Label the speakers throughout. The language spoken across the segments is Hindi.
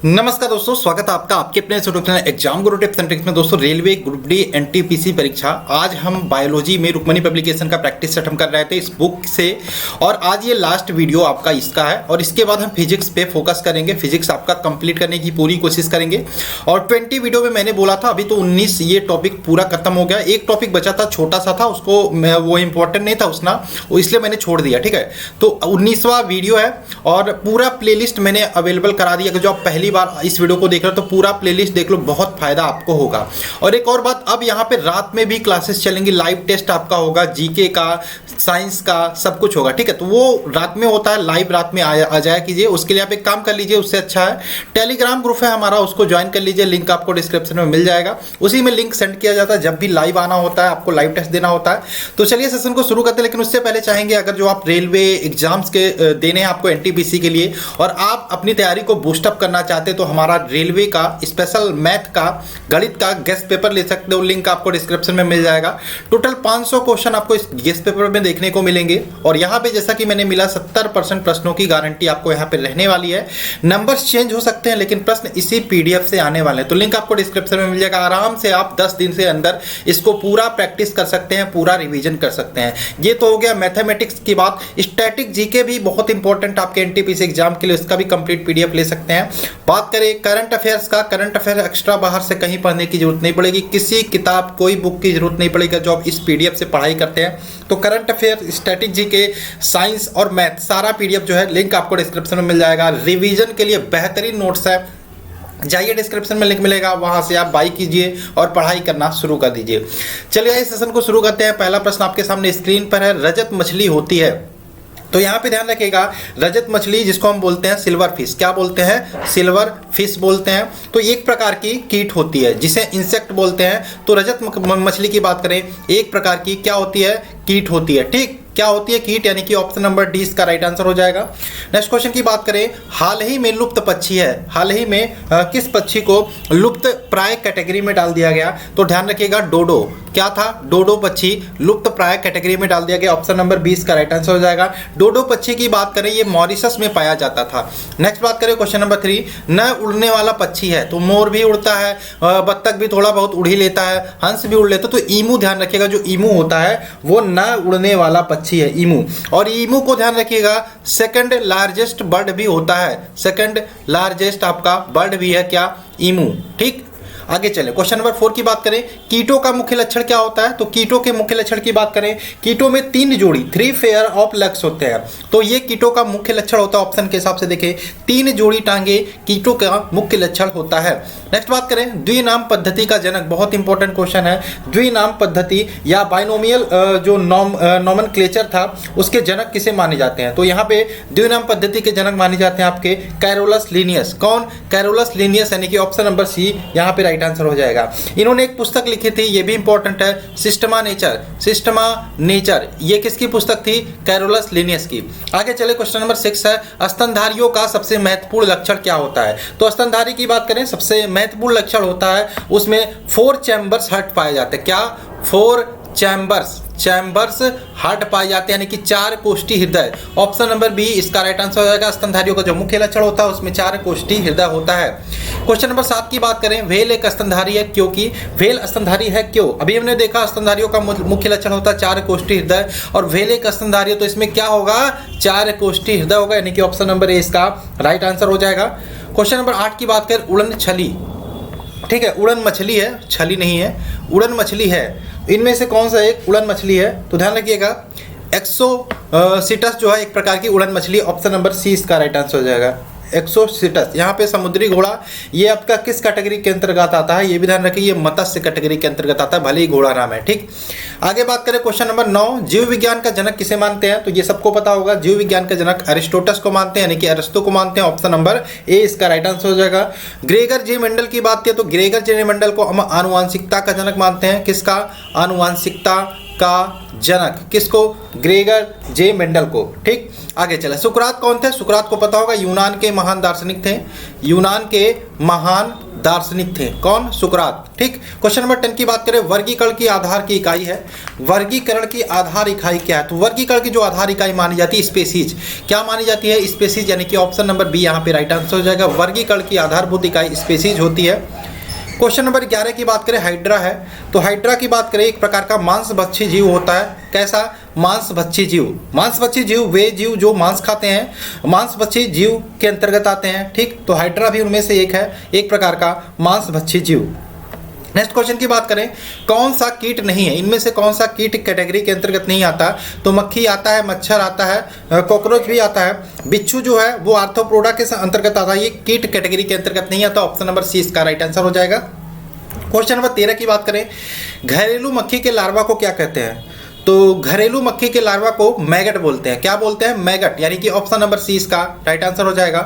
Speaker 1: नमस्कार दोस्तों, स्वागत है आपका आपके अपने exam Guru tips and tricks में। दोस्तों, रेलवे ग्रुप डी एनटीपीसी परीक्षा, आज हम बायोलॉजी में रुक्मणी पब्लिकेशन का प्रैक्टिस सेट हम कर रहे थे इस बुक से, और आज ये लास्ट वीडियो आपका इसका है। और इसके बाद हम फिजिक्स पे फोकस करेंगे, फिजिक्स आपका कंप्लीट करने की पूरी कोशिश करेंगे। और 20 वीडियो में मैंने बोला था, अभी तो 19 ये टॉपिक पूरा खत्म हो गया। एक टॉपिक बचा था, छोटा सा था, उसको वो इंपॉर्टेंट नहीं था उसना, इसलिए मैंने छोड़ दिया। ठीक है, तो 19वां वीडियो है और पूरा प्लेलिस्ट मैंने अवेलेबल करा दिया। जो आप पहली बार इस वीडियो को देख रहे हो तो पूरा प्लेलिस्ट देख लो, बहुत फायदा आपको होगा। और एक और बात, अब यहाँ पे रात में भी क्लासेस चलेंगी, लाइव टेस्ट आपका होगा, जीके का, साइंस का, सब कुछ होगा। ठीक है, तो वो रात में होता है, लाइव रात में आ जाया कीजिए। उसके लिए आप एक काम कर लीजिए, उससे अच्छा है टेलीग्राम ग्रुप है हमारा, उसको ज्वाइन कर लीजिए, लिंक आपको डिस्क्रिप्शन में मिल जाएगा। उसी में लिंक सेंड किया जाता है जब भी लाइव आना होता है, आपको लाइव टेस्ट देना होता है। तो चलिए सेशन को शुरू करते हैं, लेकिन उससे पहले चाहेंगे, अगर जो आप रेलवे एग्जाम्स के देने हैं आपको एनटीपीसी के लिए, और आप अपनी तैयारी को बूस्टअप करना चाहते हैं, तो हमारा रेलवे का स्पेशल मैथ का, गणित का गेस्ट पेपर ले सकते हो, लिंक आपको डिस्क्रिप्शन में मिल जाएगा। टोटल 500 क्वेश्चन आपको इस गेस्ट पेपर में देखने को मिलेंगे। और यहाँ पे जैसा कि मैंने मिला, 70% प्रश्नों की गारंटी आपको यहाँ पे रहने वाली है। नंबर्स चेंज हो सकते हैं, लेकिन प्रश्न इसी पीडीएफ से आने वाले हैं। तो लिंक आपको डिस्क्रिप्शन में मिल जाएगा। आराम से आप 10 दिन से अंदर इसको पूरा प्रैक्टिस कर सकते हैं, पूरा रिविजन कर सकते हैं। ये तो हो गया मैथमेटिक्स की बात। स्टैटिक जीके भी बहुत इंपॉर्टेंट आपके एनटीपीसी एग्जाम के लिए, उसका भी कंप्लीट पीडीएफ ले सकते हैं। बात करें करंट अफेयर्स का, करंट अफेयर एक्स्ट्रा बाहर से कहीं पढ़ने की जरूरत नहीं पड़ेगी, किसी किताब कोई बुक की जरूरत नहीं पड़ेगी। जो आप इस पीडीएफ से पढ़ाई करते हैं, तो current affair, static GK, science और मैथ, सारा पीडीएफ जो है लिंक आपको डिस्क्रिप्शन में मिल जाएगा। रिवीजन के लिए बेहतरीन नोट्स है, जाइए डिस्क्रिप्शन में लिंक मिलेगा, वहां से आप बाई कीजिए और पढ़ाई करना शुरू कर दीजिए। चलिए इस सेशन को शुरू करते हैं। पहला प्रश्न आपके सामने स्क्रीन पर है, रजत मछली होती है। तो यहाँ पे ध्यान रखिएगा, रजत मछली जिसको हम बोलते हैं सिल्वर फिश, क्या बोलते हैं? सिल्वर फिश बोलते हैं। तो एक प्रकार की कीट होती है जिसे इंसेक्ट बोलते हैं। तो रजत मछली की बात करें, एक प्रकार की क्या होती है? कीट होती है। ठीक, क्या होती है? कीट, यानी कि ऑप्शन नंबर डी इसका राइट आंसर हो जाएगा। नेक्स्ट क्वेश्चन की बात करें, हाल ही में लुप्त पक्षी है, हाल ही में किस पक्षी को लुप्त प्राय कैटेगरी में डाल दिया गया? तो ध्यान रखिएगा, डोडो। क्या था? डोडो पक्षी लुप्त प्राय कैटेगरी में डाल दिया गया। ऑप्शन नंबर 20 का राइट आंसर हो जाएगा। डोडो पक्षी की बात करें, ये मॉरिशस में पाया जाता था। नेक्स्ट बात करें क्वेश्चन नंबर 3, न उड़ने वाला पक्षी है। तो मोर भी उड़ता है, बत्तख भी थोड़ा बहुत उड़ ही लेता है, हंस भी उड़ लेता है। तो ईमू, ध्यान रखिएगा, जो ईमू होता है वो न उड़ने वाला पक्षी है, ईमू। और ईमू को ध्यान रखिएगा, सेकंड लार्जेस्ट बर्ड भी होता है, सेकंड लार्जेस्ट आपका बर्ड भी है क्या? ईमू। ठीक, आगे चले क्वेश्चन नंबर 4 की बात करें, कीटों का मुख्य लक्षण क्या होता है? तो कीटों के मुख्य लक्षण की बात करें, कीटों में 3 जोड़ी, 3 पेयर ऑफ लेग्स होते हैं। तो ये कीटों का मुख्य लक्षण होता है। ऑप्शन के हिसाब से देखें, 3 जोड़ी टांगे कीटों का मुख्य लक्षण होता है। नेक्स्ट बात करें, द्विनाम पद्धति का जनक, बहुत इंपॉर्टेंट क्वेश्चन है। द्विनाम पद्धति या बाइनोमियल जो नॉमेनक्लेचर था, उसके जनक किसे माने जाते हैं? तो यहाँ पे द्विनाम पद्धति के जनक माने जाते हैं आपके कैरोलस लिनियस। कौन? कैरोलस लिनियस, यानी कि ऑप्शन नंबर सी यहाँ पे आंसर हो जाएगा। इन्होंने एक पुस्तक लिखी थी, ये भी इंपॉर्टेंट है, सिस्टमा नेचर। सिस्टमा नेचर ये किसकी पुस्तक थी? कैरोलस लिनियस की। आगे चले क्वेश्चन नंबर 6 है, स्तनधारियों का सबसे महत्वपूर्ण लक्षण क्या होता है? तो स्तनधारी की बात करें, सबसे महत्वपूर्ण लक्षण होता है उसमें 4 चैम्बर्स हार्ट पाए जाते हैं। क्या? 4 चैम्बर्स हार्ट पाए जाते हैं, यानी कि 4 कोष्ठी हृदय। ऑप्शन नंबर बी इसका राइट आंसर हो जाएगा। स्तनधारियों का जो मुख्य लक्षण होता है उसमें 4 कोष्ठी हृदय होता है। क्वेश्चन नंबर 7 की बात करें, व्हेल एक स्तनधारी है क्योंकि, व्हेल स्तनधारी है क्यों? अभी हमने देखा स्तनधारियों का मुख्य लक्षण होता है 4 कोष्ठी हृदय, और व्हेल एक स्तनधारी है, तो इसमें क्या होगा? 4 कोष्ठी हृदय होगा, यानी कि ऑप्शन नंबर ए इसका राइट आंसर हो जाएगा। क्वेश्चन नंबर 8 की बात करें, उड़न छली। ठीक है, उड़न मछली है, छली नहीं है, उड़न मछली है। इनमें से कौन सा एक उड़न मछली है? तो ध्यान रखिएगा, एक्सोसिटस जो है एक प्रकार की उड़न मछली। ऑप्शन नंबर सी इसका राइट आंसर हो जाएगा, एक्सोसिटस। यहाँ पे समुद्री घोड़ा, ये आपका किस कैटेगरी के अंतर्गत आता है? ये भी ध्यान रखिए, ये मत्स्य कैटेगरी के अंतर्गत आता है, भले ही घोड़ा नाम है। ठीक, आगे बात करें क्वेश्चन नंबर 9, जीव विज्ञान का जनक किसे मानते हैं? तो ये सबको पता होगा, जीव विज्ञान का जनक अरिस्टोटस को मानते हैं, यानी कि अरिस्टो को मानते हैं। ऑप्शन नंबर ए इसका राइट आंसर हो जाएगा। ग्रेगर जे मेंडल की बात करें, तो ग्रेगर जे मेंडल को हम आनुवांशिकता का जनक मानते हैं। किसका? आनुवांशिकता का जनक। किसको? ग्रेगर जे मेंडल को। ठीक, आगे चले, सुकरात कौन थे? सुकरात को पता होगा, यूनान के महान दार्शनिक थे, यूनान के महान दार्शनिक थे? कौन? सुकरात। ठीक। क्वेश्चन नंबर 10 की बात करें, वर्गीकरण की आधार की इकाई है। वर्गीकरण की आधार इकाई क्या है? तो वर्गीकरण की जो आधार इकाई मानी जाती है स्पेसीज। क्या मानी जाती है? स्पेसीज, यानी कि ऑप्शन नंबर बी यहाँ पे राइट आंसर हो जाएगा। वर्गीकरण की आधारभूत इकाई स्पेसीज होती है। क्वेश्चन नंबर 11 की बात करें, हाइड्रा है। तो हाइड्रा की बात करें, एक प्रकार का मांसभक्षी जीव होता है। कैसा? मांसभक्षी जीव। मांसभक्षी जीव वे जीव जो मांस खाते हैं, मांसभक्षी जीव के अंतर्गत आते हैं। ठीक। तो हाइड्रा भी उनमें से एक है, एक प्रकार का मांसभक्षी जीव। नेक्स्ट क्वेश्चन की बात करें, कौन सा कीट नहीं है? इनमें से कौन सा कीट कैटेगरी के अंतर्गत नहीं आता? तो मक्खी आता है, मच्छर आता है, कॉकरोच भी आता है, बिच्छू जो है वो आर्थ्रोपोडा के अंतर्गत आता है। ये कीट कैटेगरी के अंतर्गत नहीं आता। ऑप्शन नंबर सी इसका राइट आंसर हो जाएगा। क्वेश्चन नंबर 13 की बात करें, घरेलू मक्खी के लार्वा को क्या कहते हैं? तो घरेलू मक्खी के लार्वा को मैगट बोलते हैं। क्या बोलते हैं? मैगट, यानी कि ऑप्शन नंबर सी इसका राइट आंसर हो जाएगा।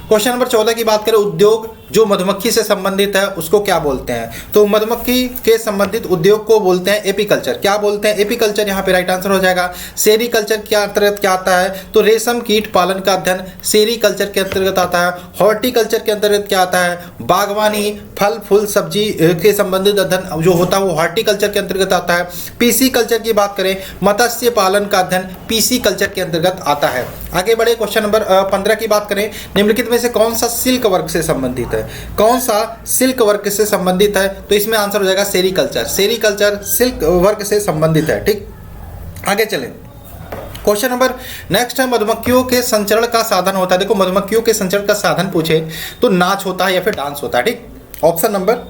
Speaker 1: क्वेश्चन नंबर 14 की बात करें, उद्योग जो मधुमक्खी से संबंधित है उसको क्या बोलते हैं? तो मधुमक्खी के संबंधित उद्योग को बोलते हैं एपीकल्चर। क्या बोलते हैं? एपीकल्चर यहाँ पे राइट आंसर हो जाएगा। सेरीकल्चर के अंतर्गत क्या आता है? तो रेशम कीट पालन का अध्ययन सेरीकल्चर के अंतर्गत आता है। हॉर्टिकल्चर के अंतर्गत क्या आता है? बागवानी, फल फूल सब्जी के संबंधित अध्ययन जो होता है वो हॉर्टिकल्चर के अंतर्गत आता है। पीसी कल्चर की बात करें, मत्स्य पालन का अध्ययन पीसी कल्चर के अंतर्गत आता है। आगे बढ़े, क्वेश्चन नंबर 15 की बात करें, निम्नलिखित में से कौन सा सिल्क वर्ग से संबंधित है? कौन सा सिल्क वर्ग से संबंधित है? तो इसमें आंसर हो जाएगा सेरीकल्चर। सेरीकल्चर सिल्क वर्ग से संबंधित है। ठीक। आगे चलें, क्वेश्चन नंबर नेक्स्ट है, मधुमक्खियों के संचरण का साधन होता है। देखो, मधुमक्खियों के संचरण का साधन पूछे तो नाच होता है या फिर डांस होता है। ठीक। ऑप्शन नंबर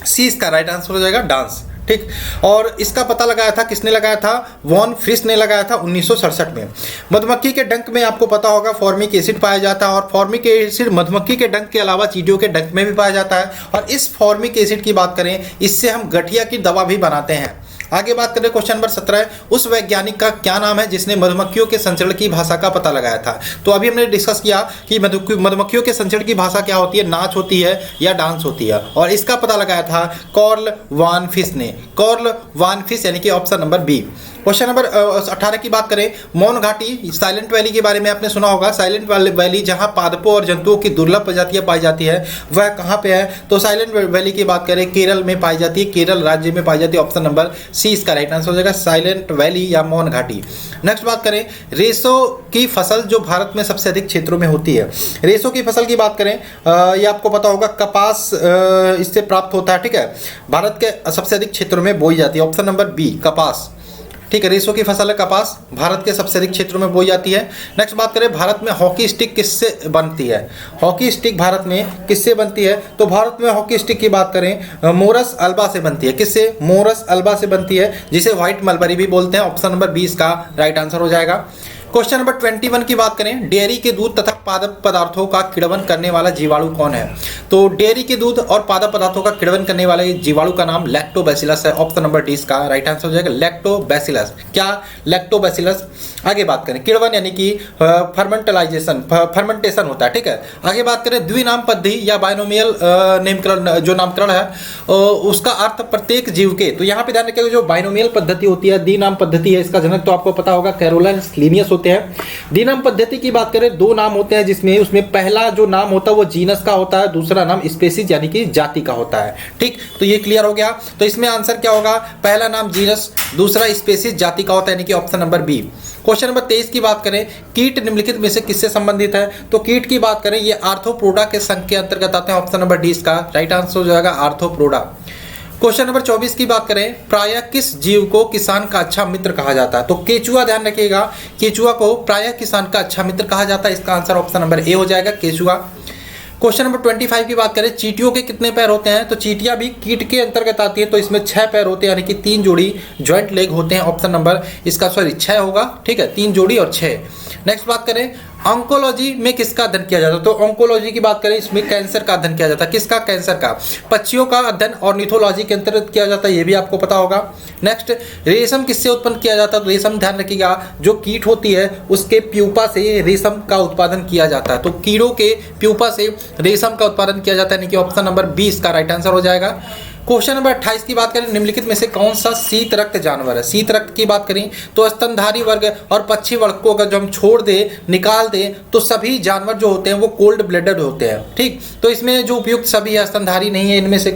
Speaker 1: सी इसका राइट आंसर हो जाएगा, डांस। ठीक। और इसका पता लगाया था, किसने लगाया था? वॉन फ्रिस ने लगाया था 1967 में। मधुमक्खी के डंक में आपको पता होगा फॉर्मिक एसिड पाया जाता है, और फॉर्मिक एसिड मधुमक्खी के डंक के अलावा चींटियों के डंक में भी पाया जाता है। और इस फॉर्मिक एसिड की बात करें, इससे हम गठिया की दवा भी बनाते हैं। आगे बात करें, क्वेश्चन नंबर 17, उस वैज्ञानिक का क्या नाम है जिसने मधुमक्खियों के संचरण की भाषा का पता लगाया था? तो अभी हमने डिस्कस किया कि मधुमक्खियों के संचरण की भाषा क्या होती है, नाच होती है या डांस होती है, और इसका पता लगाया था कार्ल वॉन फिश ने। कार्ल वॉन फिश, यानी कि option number B. Question number 18 की बात करें, मौन घाटी साइलेंट वैली के बारे में आपने सुना होगा। साइलेंट वैली जहां पादपों और जंतुओं की दुर्लभ प्रजातियां पाई जाती है, वह कहां पे है? तो साइलेंट वैली की बात करें, केरल में पाई जाती है, केरल राज्य में पाई जाती है। ऑप्शन नंबर सी इसका राइट आंसर हो जाएगा, साइलेंट वैली या मौन घाटी। नेक्स्ट बात करें, रेशों की फसल जो भारत में सबसे अधिक क्षेत्रों में होती है। रेशों की फसल की बात करें, ये आपको पता होगा, कपास इससे प्राप्त होता है। ठीक है, भारत के सबसे अधिक क्षेत्रों में बोई जाती है। ऑप्शन नंबर बी, कपास। ठीक है, रेशों की फसल है कपास, भारत के सबसे अधिक क्षेत्रों में बोई जाती है। नेक्स्ट बात करें, भारत में हॉकी स्टिक किससे बनती है? हॉकी स्टिक भारत में किससे बनती है? तो भारत में हॉकी स्टिक की बात करें, मोरस अल्बा से बनती है। किससे? मोरस अल्बा से बनती है, जिसे व्हाइट मलबरी भी बोलते हैं। ऑप्शन नंबर 20 का राइट आंसर हो जाएगा। क्वेश्चन नंबर 21 की बात करें, डेयरी के दूध तथा पादप पदार्थों का किण्वन करने वाला जीवाणु कौन है? तो डेयरी के दूध और पादप पदार्थों का किण्वन करने वाले जीवाणु का नाम लैक्टोबैसिलस है। ऑप्शन नंबर डी का राइट आंसर हो जाएगा, लैक्टोबैसिलस। क्या? लैक्टोबैसिलस। आगे बात करें, किण्वन यानी कि फर्मेंटेशन होता है। ठीक है, आगे बात करें, द्विनाम पद्धति या बाइनोमियल नामकरण, जो नामकरण है उसका अर्थ प्रत्येक जीव के। तो यहाँ पे ध्यान रखिएगा, जो बाइनोमियल पद्धति होती है, द्विनाम पद्धति है, इसका जनक तो आपको पता होगा कैरोलिनस लिनियस होते हैं। द्विनाम पद्धति की बात करें, दो नाम होते हैं, जिसमें उसमें पहला जो नाम होता है वो जीनस का होता है, दूसरा नाम स्पीशीज यानी कि जाति का होता है। ठीक, तो ये क्लियर हो गया। तो इसमें आंसर क्या होगा? पहला नाम जीनस, दूसरा स्पीशीज जाति का होता है, यानी कि option number B. Question number 23 की बात करें, कीट निम्नलिखित में से किससे संबंधित है? तो कीट की बात करें, ये आर्थ्रोपोडा के संघ के अंतर्गत आते हैं। ऑप्शन नंबर डी इसका राइट आंसर हो जाएगा, आर्थ्रोपोडा। क्वेश्चन नंबर 24 की बात करें, प्रायः किस जीव को किसान का अच्छा मित्र कहा जाता है? तो केचुआ, ध्यान रखिएगा, केचुआ को प्रायः किसान का अच्छा मित्र कहा जाता है। इसका आंसर ऑप्शन नंबर ए हो जाएगा, केचुआ। क्वेश्चन नंबर 25 की बात करें, चींटियों के कितने पैर होते हैं? तो चींटियां भी कीट के अंतर्गत आती है, तो इसमें 6 पैर होते हैं, यानी कि 3 जोड़ी जॉइंट लेग होते हैं। ऑप्शन नंबर इसका 6 होगा। ठीक है, 3 जोड़ी और 6। नेक्स्ट बात करें, ऑन्कोलॉजी में किसका अध्ययन किया जाता है? तो ऑन्कोलॉजी की बात करें, इसमें कैंसर का अध्ययन किया जाता है। किसका? कैंसर का। पक्षियों का अध्ययन ऑर्निथोलॉजी के अंतर्गत किया जाता है, ये भी आपको पता होगा। नेक्स्ट, रेशम किससे उत्पन्न किया जाता है? तो रेशम, ध्यान रखिएगा, जो कीट होती है उसके प्यूपा से रेशम का उत्पादन किया जाता है। तो कीड़ों के प्यूपा से रेशम का उत्पादन किया जाता है, यानी कि ऑप्शन नंबर 20 का राइट आंसर हो जाएगा। क्वेश्चन नंबर 28 की बात करें, निम्नलिखित में से कौन सा शीत रक्त जानवर है? शीत रक्त की बात करें तो स्तनधारी वर्ग और पक्षी वर्ग को अगर जो हम छोड़ दे, निकाल दे, तो सभी जानवर जो होते हैं वो कोल्ड ब्लडेड होते हैं। ठीक, तो इसमें जो उपयुक्त सभी है, स्तनधारी नहीं है, इनमें से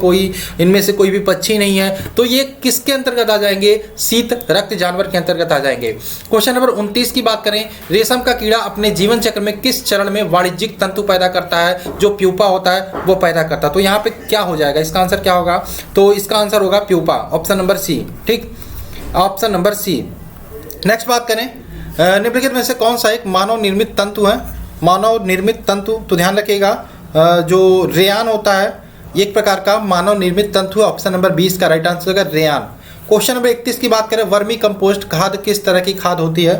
Speaker 1: कोई भी पक्षी नहीं है, तो ये किसके अंतर्गत आ जाएंगे? शीत रक्त जानवर के अंतर्गत आ जाएंगे। क्वेश्चन नंबर 29 की बात करें, रेशम का कीड़ा अपने जीवन चक्र में किस चरण में वाणिज्यिक तंतु पैदा करता है? जो प्यूपा होता है वो पैदा करता है। तो यहाँ पे क्या हो जाएगा? इसका आंसर क्या होगा? तो इसका आंसर होगा प्यूपा, ऑप्शन नंबर सी। ठीक, ऑप्शन नंबर सी। नेक्स्ट बात करें, निम्नलिखित में से कौन सा एक मानव निर्मित तंतु है? मानव निर्मित तंतु, तो ध्यान रखिएगा जो रेयान होता है ये एक प्रकार का मानव निर्मित तंतु है। ऑप्शन नंबर 20 का राइट आंसर होगा रेयान। क्वेश्चन नंबर 31 की बात करें, वर्मी कंपोस्ट खाद किस तरह की खाद होती है?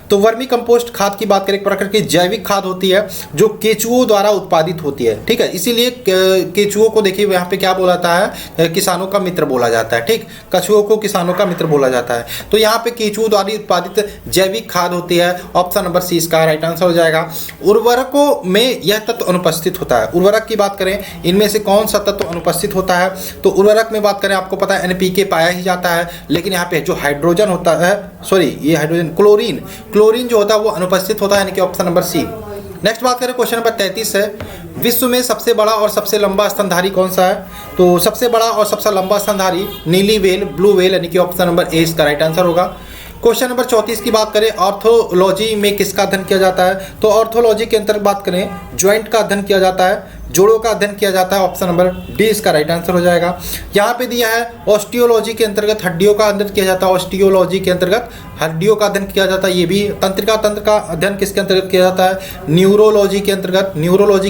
Speaker 1: तो वर्मी कंपोस्ट खाद की बात करें, एक प्रकार की जैविक खाद होती है जो केचुओं द्वारा उत्पादित होती है। ठीक है, इसीलिए केचुओं को देखिए यहाँ पे क्या बोला जाता है? किसानों का मित्र बोला जाता है। ठीक, कछुओं को किसानों का मित्र बोला जाता है। तो यहाँ पे केचुओं द्वारा उत्पादित जैविक खाद होती है। ऑप्शन नंबर सी इसका राइट आंसर हो जाएगा। उर्वरकों में यह तत्व अनुपस्थित होता है। उर्वरक की बात करें, इनमें से कौन सा तत्व अनुपस्थित होता है? तो उर्वरक में बात करें, आपको पता है NPK पाया ही जाता है, लेकिन यहाँ पे जो हाइड्रोजन होता है, ये हाइड्रोजन, क्लोरीन जो होता है वो अनुपस्थित होता है, यानी कि ऑप्शन नंबर सी। नेक्स्ट बात करें, क्वेश्चन नंबर 33 है, विश्व में सबसे बड़ा और सबसे लंबा स्तनधारी कौन सा है? तो सबसे बड़ा और सबसे लंबा स्तनधारी नीली व्हेल, ब्लू व्हेल, यानी कि ऑप्शन नंबर ए इसका राइट आंसर होगा। क्वेश्चन नंबर 34 की बात करें, ऑर्थोलॉजी में किसका अध्ययन किया जाता है? तो ऑर्थोलॉजी के अंतर्गत बात करें, ज्वाइंट का अध्ययन किया जाता है, जोड़ों का अध्ययन किया जाता है। ऑप्शन नंबर डी इसका राइट आंसर हो जाएगा। यहाँ पे दिया है ऑस्टियोलॉजी के अंतर्गत हड्डियों का अध्ययन किया जाता है। ऑस्टियोलॉजी के अंतर्गत हड्डियों का अध्ययन किया जाता है। ये भी तंत्र का अध्ययन किसके अंतर्गत किया जाता है? न्यूरोलॉजी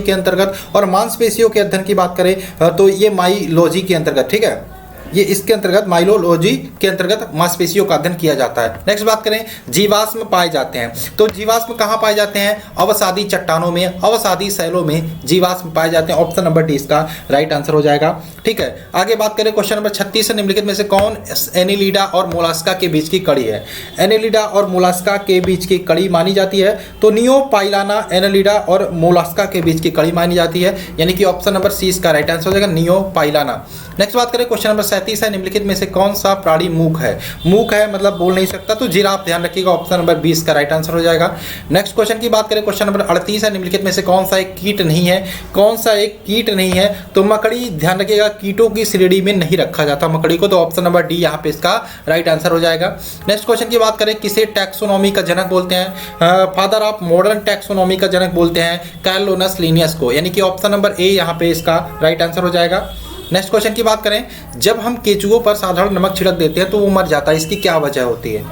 Speaker 1: के अंतर्गत। और मांसपेशियों के अध्ययन की बात करें तो ये माइलॉजी के अंतर्गत। ठीक है, ये इसके अंतर्गत माइलोलॉजी के अंतर्गत मांसपेशियों का अध्ययन किया जाता है। नेक्स्ट बात करें, जीवाश्म पाए जाते हैं। तो जीवाश्म कहाँ पाए जाते हैं? अवसादी चट्टानों में, अवसादी शैलों में जीवाश्म पाए जाते हैं। ऑप्शन नंबर डी इसका राइट आंसर हो जाएगा। ठीक है, आगे बात करें, क्वेश्चन नंबर 36 है, निम्नलिखित में से कौन एनेलिडा और मोलास्का के बीच की कड़ी है? एनेलिडा और मोलास्का के बीच की कड़ी मानी जाती है। तो नियोपाइलाना एनेलिडा और मोलास्का के बीच की कड़ी मानी जाती है, यानी कि ऑप्शन नंबर सी इसका राइट आंसर हो जाएगा, नियोपाइलाना। नेक्स्ट बात करें, क्वेश्चन नंबर 37 है, निम्नलिखित में से कौन सा प्राणी मूक है? मूक है मतलब बोल नहीं सकता, तो जिराफ, ध्यान रखिएगा, ऑप्शन नंबर 20 का राइट आंसर हो जाएगा। नेक्स्ट क्वेश्चन की बात करें, क्वेश्चन नंबर 38 है, निम्नलिखित में से कौन सा एक कीट नहीं है? कौन सा एक कीट नहीं है? तो मकड़ी, ध्यान रखिएगा, कीटों की श्रेणी में नहीं रखा जाता मकड़ी को, तो ऑप्शन नंबर डी यहाँ पे इसका राइट आंसर हो जाएगा। नेक्स्ट क्वेश्चन की बात करें, किसे टैक्सोनॉमी का जनक बोलते हैं? फादर ऑफ मॉडर्न टैक्सोनॉमी का जनक बोलते हैं कैलोनस लिनियस को, यानी कि ऑप्शन नंबर ए यहाँ पे इसका राइट आंसर हो जाएगा। नेक्स्ट क्वेश्चन की बात करें, जब हम केचुओं पर साधारण नमक छिड़क देते हैं तो वो मर जाता है, इसकी क्या वजह होती है?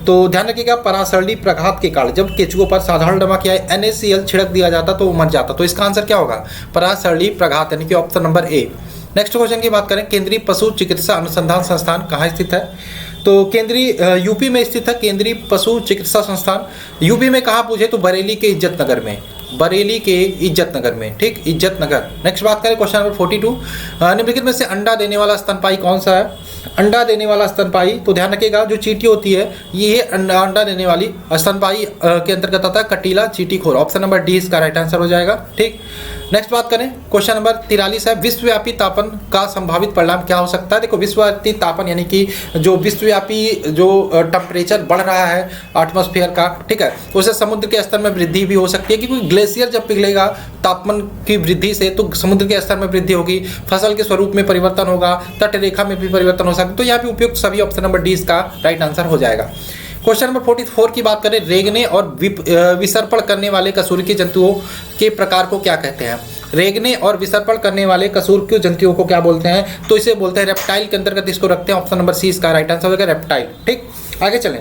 Speaker 1: तो ध्यान रखिएगा, परासरणी प्रघात के कारण जब केचुओं पर साधारण नमक या NaCl छिड़क दिया जाता तो वो मर जाता, तो इसका आंसर क्या होगा? परासरणी प्रघात, यानी कि option number A. Next question की बात करें, केंद्रीय पशु चिकित्सा अनुसंधान संस्थान कहाँ स्थित है? तो केंद्रीय यूपी में स्थित है केंद्रीय पशु चिकित्सा संस्थान। यूपी में कहाँ पूछे तो बरेली के इज्जत नगर में, बरेली के इज्जत नगर में। ठीक, इज्जत नगर। नेक्स्ट बात करें, क्वेश्चन नंबर 42, निम्नलिखित में से अंडा देने वाला स्तनपायी कौन सा है? अंडा देने वाला स्तनपायी, तो ध्यान रखिएगा, जो चींटी होती है ये अंडा देने वाली स्तनपायी के अंतर्गत आता है कटीला चींटीखोर। ऑप्शन नंबर डी इसका राइट आंसर हो जाएगा। ठीक, नेक्स्ट बात करें, क्वेश्चन नंबर 43 है, विश्वव्यापी तापन का संभावित परिणाम क्या हो सकता है? देखो, विश्वव्यापी तापन यानी कि जो विश्वव्यापी जो टेम्परेचर बढ़ रहा है एटमॉस्फेयर का, ठीक है, उससे समुद्र के स्तर में वृद्धि भी हो सकती है, क्योंकि ग्लेशियर जब पिघलेगा तापमान की वृद्धि से तो समुद्र के स्तर में वृद्धि होगी, फसल के स्वरूप में परिवर्तन होगा, तट रेखा में भी परिवर्तन हो सकता है। तो यहाँ पे उपयुक्त सभी ऑप्शन नंबर डी इसका राइट आंसर हो जाएगा। क्वेश्चन नंबर 44 की बात करें, रेंगने और विसर्पण करने वाले कशेरुकी जंतुओं के प्रकार को क्या कहते हैं? रेंगने और विसर्पण करने वाले कशेरुकी जंतुओं को क्या बोलते हैं? तो इसे बोलते हैं रेप्टाइल के अंतर्गत इसको रखते हैं। ऑप्शन नंबर सी इसका राइट आंसर होगा, रेप्टाइल। ठीक, आगे चलें।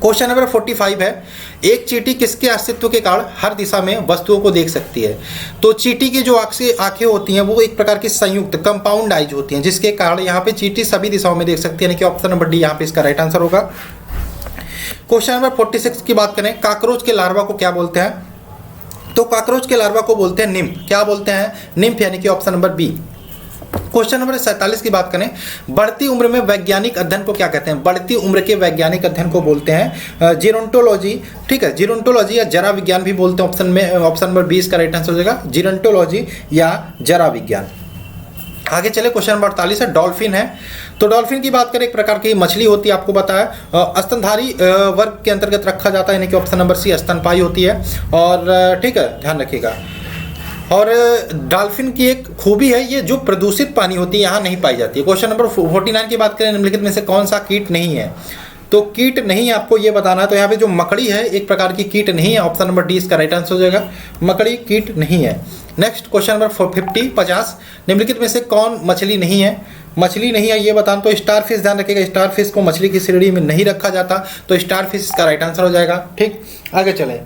Speaker 1: क्वेश्चन नंबर 45 है, एक चींटी किसके अस्तित्व के कारण हर दिशा में वस्तुओं को देख सकती है? तो चींटी की जो आंखें होती हैं वो एक प्रकार की संयुक्त कंपाउंड आइज होती हैं, जिसके कारण यहाँ पे चींटी सभी दिशाओं में देख सकती है, यानी कि ऑप्शन नंबर डी यहाँ पे इसका राइट आंसर होगा। क्वेश्चन नंबर 46 की बात करें, काकरोच के लार्वा को क्या बोलते हैं? तो काकरोच के लार्वा को बोलते हैं निम्फ। क्या बोलते हैं? निम्फ, यानी कि option number B. Question number 47 की बात करें, बढ़ती उम्र में वैज्ञानिक अध्ययन को क्या कहते हैं? बढ़ती उम्र के वैज्ञानिक अध्ययन को बोलते हैं जीरोंटोलॉजी। ठीक है, जीरोंटोलॉजी या जरा विज्ञान भी बोलते हैं। ऑप्शन नंबर 20 का राइट आंसर हो जाएगा, जीरोंटोलॉजी या जरा विज्ञान। आगे चले, क्वेश्चन नंबर 48 है, डॉल्फिन है। तो डॉल्फिन की बात करें, एक प्रकार की मछली होती है, आपको बताया स्तनधारी वर्ग के अंतर्गत रखा जाता है, यानी कि ऑप्शन नंबर सी स्तनपायी होती है। और ठीक है, ध्यान रखिएगा। और डॉल्फिन की एक खूबी है, ये जो प्रदूषित पानी होती है यहाँ नहीं पाई जाती है। क्वेश्चन नंबर 49 की बात करें, निम्नलिखित में से कौन सा कीट नहीं है? तो कीट नहीं है, आपको ये बताना है। तो यहाँ पे जो मकड़ी है एक प्रकार की कीट नहीं है, ऑप्शन नंबर डी इसका राइट आंसर हो जाएगा, मकड़ी कीट नहीं है। नेक्स्ट क्वेश्चन नंबर 50 निम्नलिखित में से कौन मछली नहीं है? मछली नहीं है ये बताना, तो स्टार फिश, ध्यान रखिएगा स्टार फिश को मछली की श्रेणी में नहीं रखा जाता, तो स्टार फिश इसका राइट आंसर हो जाएगा। ठीक, आगे चलें,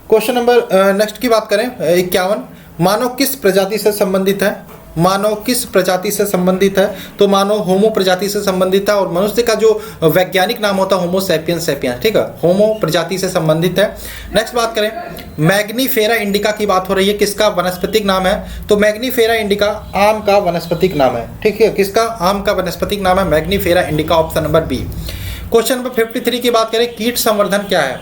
Speaker 1: क्वेश्चन नंबर नेक्स्ट की बात करें 51, मानव किस प्रजाति से संबंधित है? मानव किस प्रजाति से संबंधित है? तो मानव होमो प्रजाति से संबंधित है, और मनुष्य का जो वैज्ञानिक नाम होता है होमो सैपियंस सैपियंस, ठीक है, होमो प्रजाति से संबंधित है। नेक्स्ट बात करें, मैग्नीफेरा इंडिका की बात हो रही है, किसका वनस्पतिक नाम है? तो मैग्नीफेरा इंडिका आम का वनस्पतिक नाम है, ठीक है, किसका? आम का वनस्पतिक नाम है Mangifera indica, option number B. Question number 53 की बात करें, कीट संवर्धन क्या है?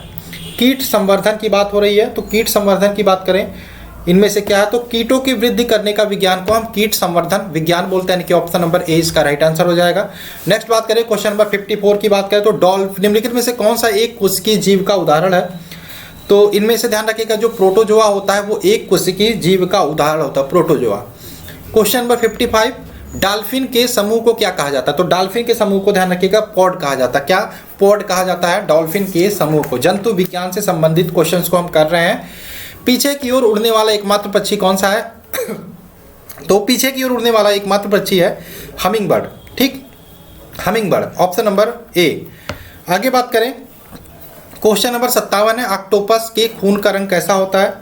Speaker 1: कीट संवर्धन की बात हो रही है, तो कीट संवर्धन की बात करें, इनमें से क्या है? तो कीटों की वृद्धि करने का विज्ञान को हम कीट संवर्धन विज्ञान बोलते हैं, कि ऑप्शन नंबर ए इसका राइट आंसर हो जाएगा। नेक्स्ट बात करें, क्वेश्चन नंबर 54 की बात करें, तो डॉल्फिन निम्नलिखित में से कौन सा एक कोशिकीय जीव का उदाहरण है? तो इनमें से ध्यान रखिएगा, जो प्रोटोजोआ होता है वो एक कोशिकीय जीव का उदाहरण होता है, प्रोटोजोआ। क्वेश्चन नंबर 55, डॉल्फिन के समूह को क्या कहा जाता है? तो डॉल्फिन के समूह को ध्यान रखिएगा पॉड कहा जाता है। क्या पॉड कहा जाता है डॉल्फिन के समूह को? जंतु विज्ञान से संबंधित क्वेश्चंस को हम कर रहे हैं। पीछे की ओर उड़ने वाला एकमात्र पक्षी कौन सा है? तो पीछे की ओर उड़ने वाला एकमात्र पक्षी है हमिंग बर्ड, ठीक, humming bird, option number A. आगे बात करें, क्वेश्चन नंबर 57 है, ऑक्टोपस के खून का रंग कैसा होता है?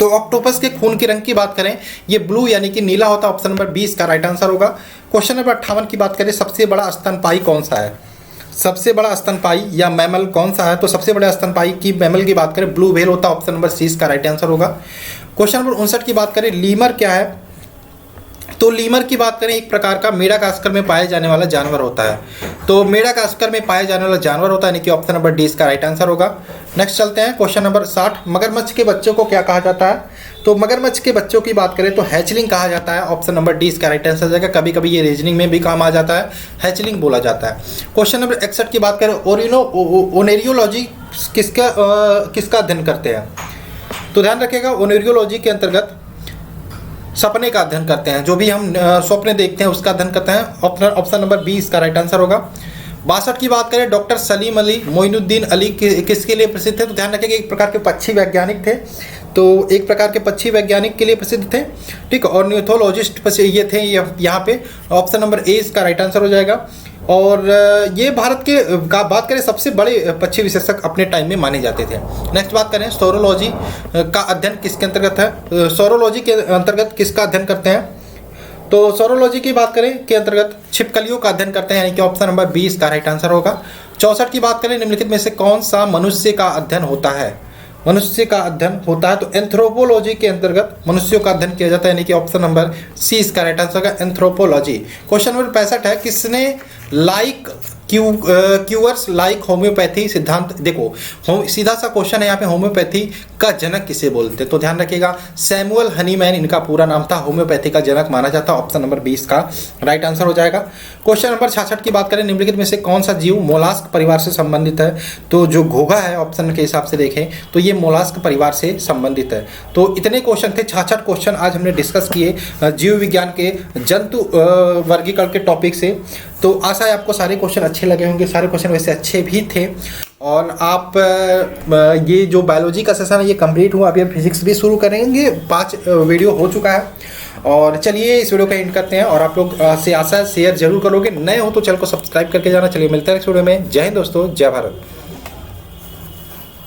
Speaker 1: तो ऑक्टोपस के खून के रंग की बात करें, ये ब्लू यानी कि नीला होता है, ऑप्शन नंबर 20 का राइट आंसर होगा। क्वेश्चन नंबर 58 की बात करें, सबसे बड़ा स्तनपायी कौन सा है? सबसे बड़ा स्तनपायी या मैमल कौन सा है? तो सबसे बड़ा स्तनपायी की मैमल की बात करें, ब्लू व्हेल होता है, ऑप्शन नंबर सी इसका राइट आंसर होगा। क्वेश्चन नंबर 59 की बात करें, लीमर क्या है? तो लीमर की बात करें, एक प्रकार का मेडागास्कर में पाया जाने वाला जानवर होता है, तो मेडागास्कर में पाया जाने वाला जानवर होता है, यानी कि ऑप्शन नंबर डी इसका राइट आंसर होगा। नेक्स्ट चलते हैं, क्वेश्चन नंबर 60, मगरमच्छ के बच्चों को क्या कहा जाता है? तो मगरमच्छ के बच्चों की बात करें तो हैचलिंग कहा जाता है, ऑप्शन नंबर डी इसका राइट आंसर जाएगा। कभी कभी ये रीजनिंग में भी काम आ जाता है, हैचलिंग बोला जाता है। क्वेश्चन नंबर 61 की बात करें, ओनेरियोलॉजी किसका अध्ययन करते हैं? तो ध्यान रखिएगा, ओनेरियोलॉजी के अंतर्गत सपने का अध्ययन करते हैं, जो भी हम स्वप्न देखते हैं उसका अध्ययन करते हैं, ऑप्शन नंबर बी इसका राइट आंसर होगा। 62 की बात करें, डॉक्टर सलीम अली मोइनुद्दीन अली किसके लिए प्रसिद्ध थे? तो ध्यान रखिएगा, एक प्रकार के पक्षी वैज्ञानिक थे, तो एक प्रकार के पक्षी वैज्ञानिक के लिए प्रसिद्ध थे, ठीक, ऑर्निथोलॉजिस्ट ये थे यहाँ पे, ऑप्शन नंबर ए इसका राइट आंसर हो जाएगा। और ये भारत के बात करें सबसे बड़े पक्षी विशेषज्ञ अपने टाइम में माने जाते थे। नेक्स्ट बात करें, सौरोलॉजी का अध्ययन किसके अंतर्गत है? सौरोलॉजी के अंतर्गत किसका अध्ययन करते हैं? तो सौरोलॉजी की बात करें के अंतर्गत छिपकलियों का अध्ययन करते हैं, यानी कि ऑप्शन नंबर 20 का राइट आंसर होगा। 64 की बात करें, निम्नलिखित में से कौन सा मनुष्य का अध्ययन होता है? मनुष्य का अध्ययन होता है, तो एंथ्रोपोलॉजी के अंतर्गत मनुष्यों का अध्ययन किया जाता है, यानी कि ऑप्शन नंबर सी इसका राइट आंसर होगा, एंथ्रोपोलॉजी। क्वेश्चन नंबर 65 है, किसने क्यूअर्स लाइक होम्योपैथी सिद्धांत, देखो सीधा सा क्वेश्चन है यहाँ पे, होम्योपैथी का जनक किसे बोलते? तो ध्यान रखिएगा, सैमुअल हनीमैन इनका पूरा नाम था, होम्योपैथी का जनक माना जाता है, ऑप्शन नंबर 20 का राइट आंसर हो जाएगा। क्वेश्चन नंबर 66 की बात करें, निम्नलिखित में से कौन सा जीव मोलास्क परिवार से संबंधित है? तो जो घोघा है, ऑप्शन के हिसाब से देखें तो ये मोलास्क परिवार से संबंधित है। तो इतने क्वेश्चन थे, 66 क्वेश्चन आज हमने डिस्कस किए जीव विज्ञान के जंतु वर्गीकरण के टॉपिक से। तो आशा है आपको सारे क्वेश्चन अच्छे लगे होंगे, सारे क्वेश्चन वैसे अच्छे भी थे। और आप ये जो बायोलॉजी का सेशन है ये कंप्लीट हुआ, अभी हम फिजिक्स भी शुरू करेंगे, 5 वीडियो हो चुका है। और चलिए इस वीडियो का एंड करते हैं, और आप लोग से आशा शेयर जरूर करोगे, नए हो तो चैनल को सब्सक्राइब करके जाना। चलिए मिलते हैं नेक्स्ट वीडियो में। जय हिंद दोस्तों, जय भारत।